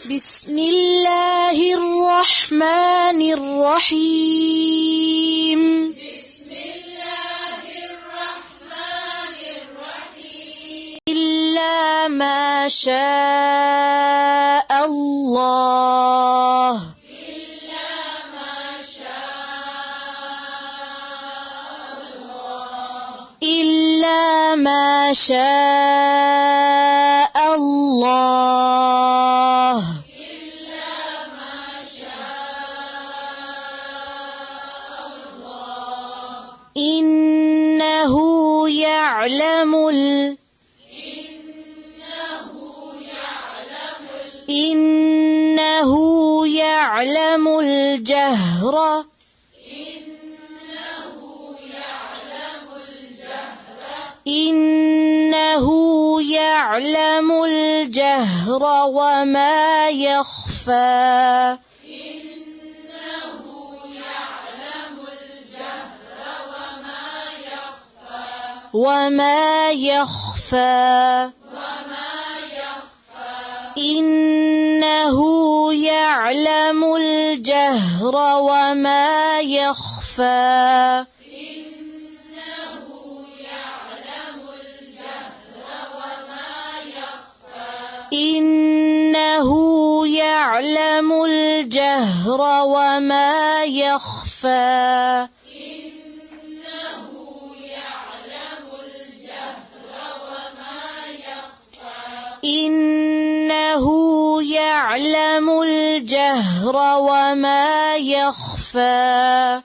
بسم الله الرحمن الرحيم. بسم الله الرحمن الرحيم. إلا ما شاء الله. إلا ما شاء الله. إلا ما شاء الله. إلا ما شاء الله. إنه يعلم الجهر. إنه يعلم الجهر وما يخفى. وما يخفى. إنه يعلم الجهر وما يخفى. إنه يعلم الجهر وما يخفى. إنه يعلم الجهر وما يخفى.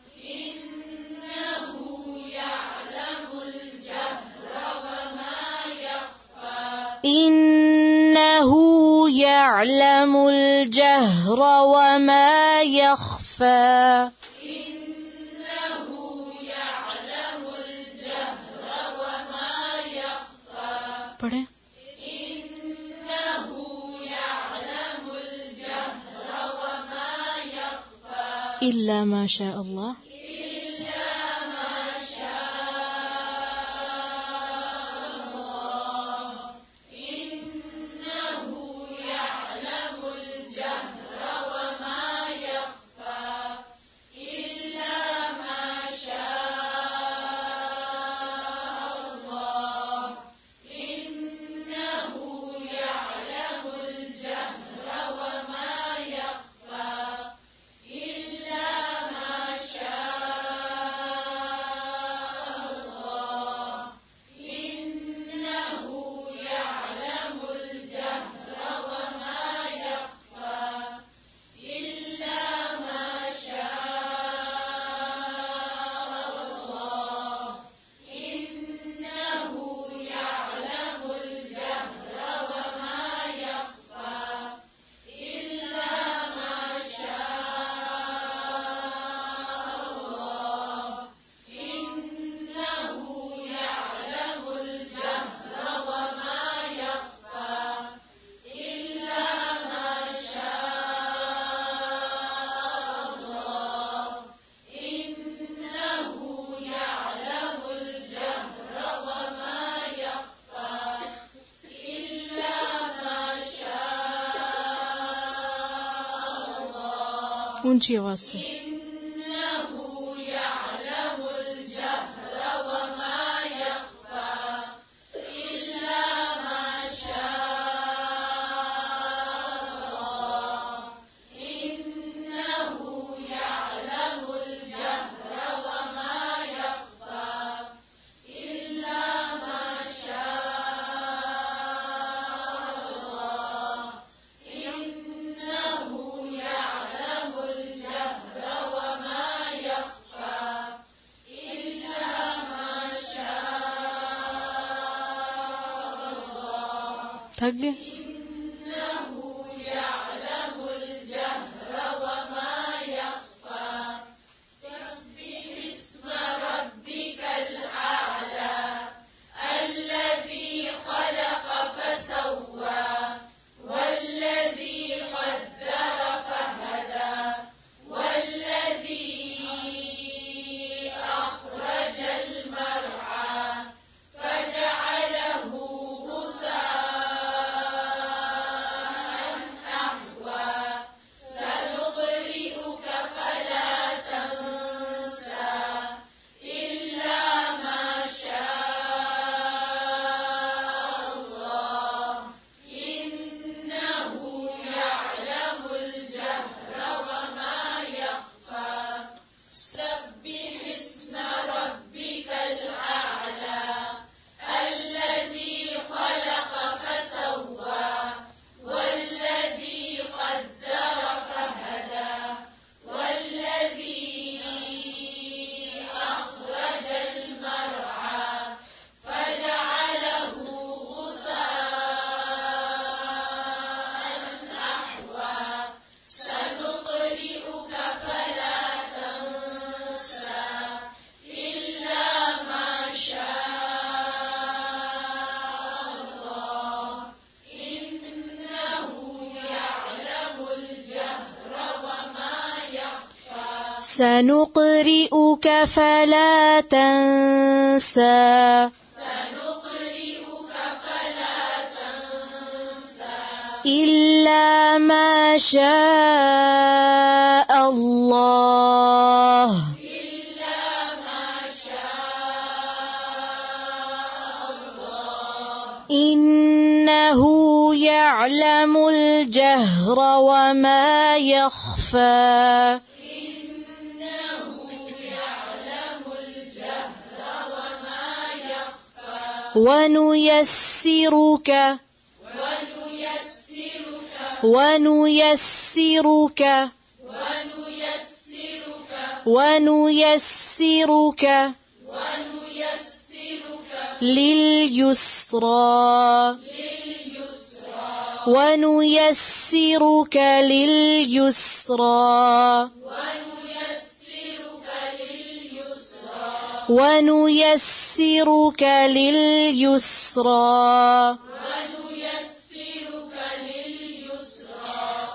إنه يعلم الجهر وما يخفى. पढ़ें। إلا ما شاء الله. ऊंची आवाज से। थक गए। سنقرئك فلا تنسى إلا ما شاء الله إنه يعلم الجهر وما يخفى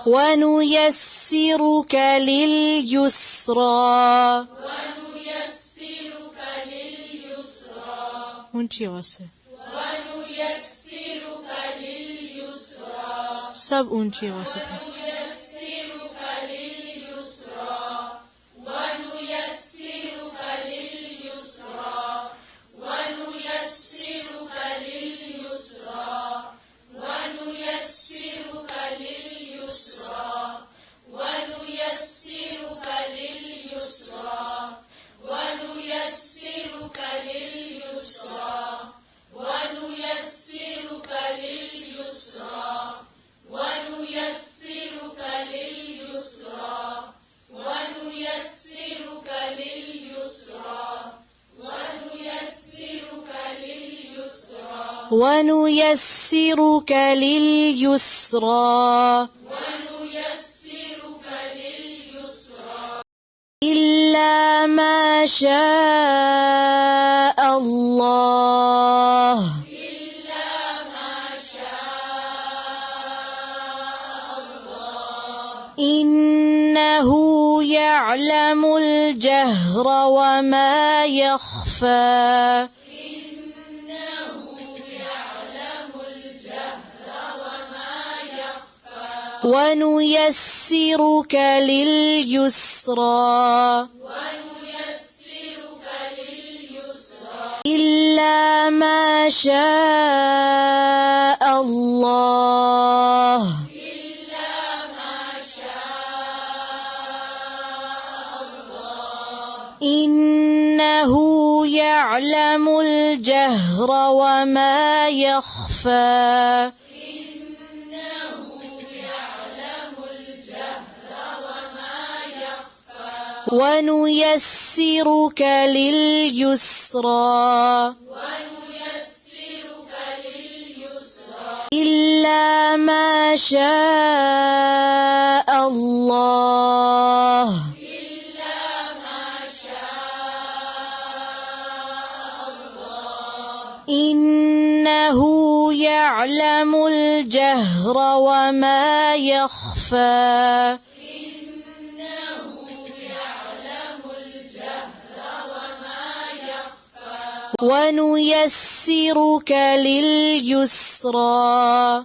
ونيسرك لليسرى ऊंची आवाज से सब ऊंची आवाज से ونيسرك لليسرى إلا ما شاء الله إنه يعلم الجهر وما يخفى ونيسرك لليسرى إلا ما شاء الله إنه يعلم الجهر وما يخفى ونيسرك لليسرى إلا ما شاء الله إنه يعلم الجهر وما يخفى ونيسرك لليسرى